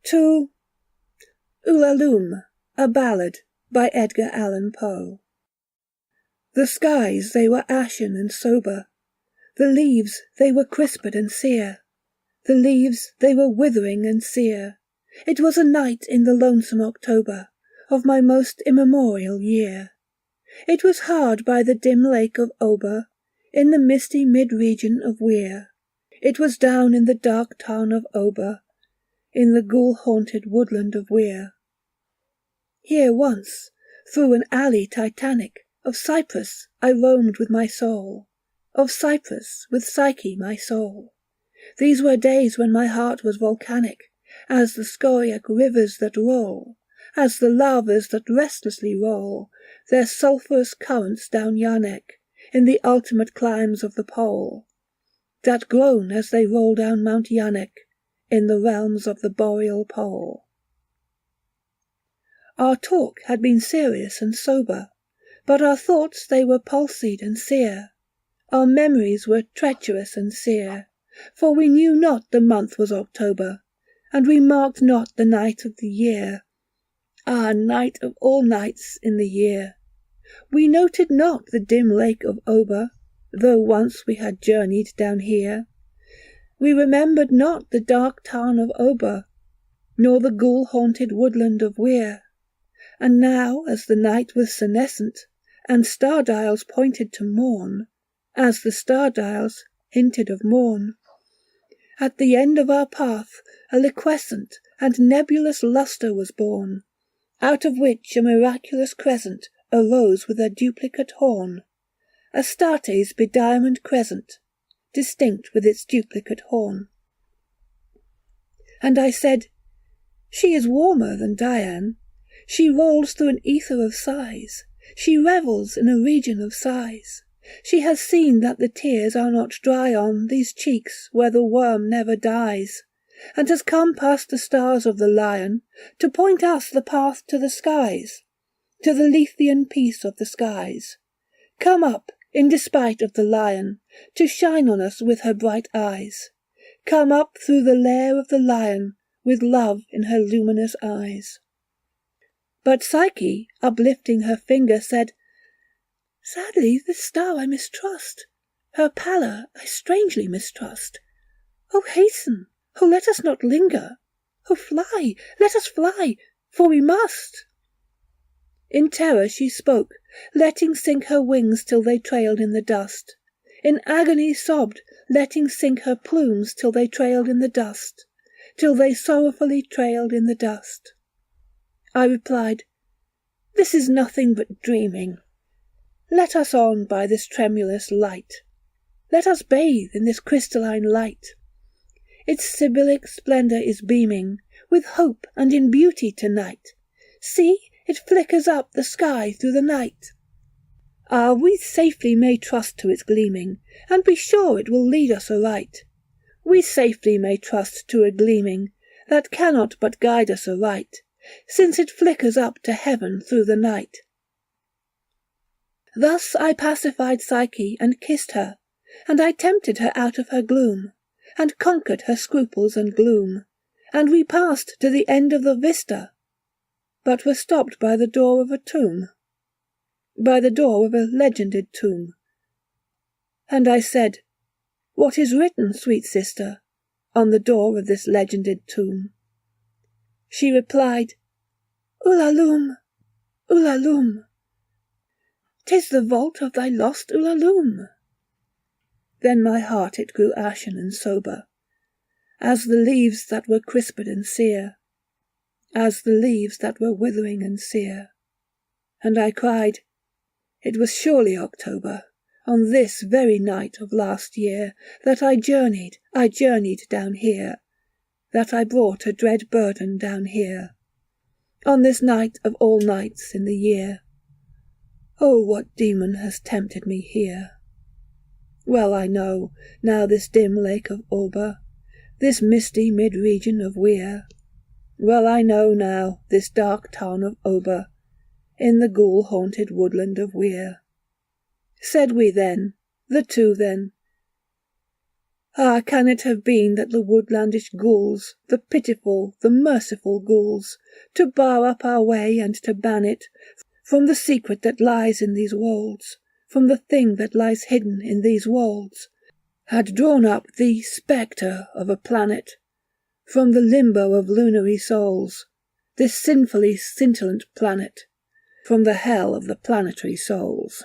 To Ulalume, a Ballad by Edgar Allan Poe. The skies they were ashen and sober, the leaves they were crisped and sere, the leaves they were withering and sere. It was a night in the lonesome October of my most immemorial year. It was hard by the dim lake of Ober, in the misty mid-region of Weir. It was down in the dark town of Ober, in the ghoul-haunted woodland of Weir. Here once, through an alley titanic, of Cyprus I roamed with my soul, of Cyprus with Psyche my soul. These were days when my heart was volcanic, as the scoriac rivers that roll, as the lavas that restlessly roll their sulphurous currents down Yanek, in the ultimate climes of the pole, that groan as they roll down Mount Yanek, in the realms of the boreal pole. Our talk had been serious and sober, but our thoughts they were palsied and sere. Our memories were treacherous and sere, for we knew not the month was October, and we marked not the night of the year. Ah, night of all nights in the year! We noted not the dim lake of Ober, though once we had journeyed down here. We remembered not the dark town of Ober, nor the ghoul-haunted woodland of Weir. And now, as the night was senescent, and star-dials pointed to morn, as the star-dials hinted of morn, at the end of our path a liquescent and nebulous lustre was born, out of which a miraculous crescent arose with a duplicate horn, Astarte's bediamond crescent, distinct with its duplicate horn. And I said, she is warmer than Dian, she rolls through an ether of sighs, she revels in a region of sighs. She has seen that the tears are not dry on these cheeks where the worm never dies, and has come past the stars of the lion to point us the path to the skies, to the Lethean peace of the skies. Come up, in despite of the lion, to shine on us with her bright eyes. Come up through the lair of the lion, with love in her luminous eyes. But Psyche, uplifting her finger, said, sadly this star I mistrust, her pallor I strangely mistrust. Oh, hasten, oh, let us not linger, oh, fly, let us fly, for we must. In terror she spoke, letting sink her wings till they trailed in the dust. In agony sobbed, letting sink her plumes till they trailed in the dust, till they sorrowfully trailed in the dust. I replied, this is nothing but dreaming. Let us on by this tremulous light. Let us bathe in this crystalline light. Its sibyllic splendour is beaming, with hope and in beauty tonight. See, it flickers up the sky through the night. Ah, we safely may trust to its gleaming, and be sure it will lead us aright. We safely may trust to a gleaming, that cannot but guide us aright, since it flickers up to heaven through the night. Thus I pacified Psyche and kissed her, and I tempted her out of her gloom, and conquered her scruples and gloom, and we passed to the end of the vista, but were stopped by the door of a tomb, by the door of a legended tomb. And I said, what is written, sweet sister, on the door of this legended tomb? She replied, Ulalume, Ulalume. 'Tis the vault of thy lost Ulalume. Then my heart it grew ashen and sober, as the leaves that were crisped and sere, as the leaves that were withering and sere. And I cried, it was surely October, on this very night of last year, that I journeyed down here, that I brought a dread burden down here, on this night of all nights in the year. Oh, what demon has tempted me here? Well I know, now this dim lake of Ober, this misty mid-region of Weir. Well I know now this dark town of Ober, in the ghoul-haunted woodland of Weir. Said we then, the two then, Ah, can it have been that the woodlandish ghouls, the pitiful, the merciful ghouls, to bar up our way and to ban it, from the secret that lies in these wolds, from the thing that lies hidden in these wolds, had drawn up the spectre of a planet, from the limbo of lunary souls, this sinfully scintillant planet, from the hell of the planetary souls.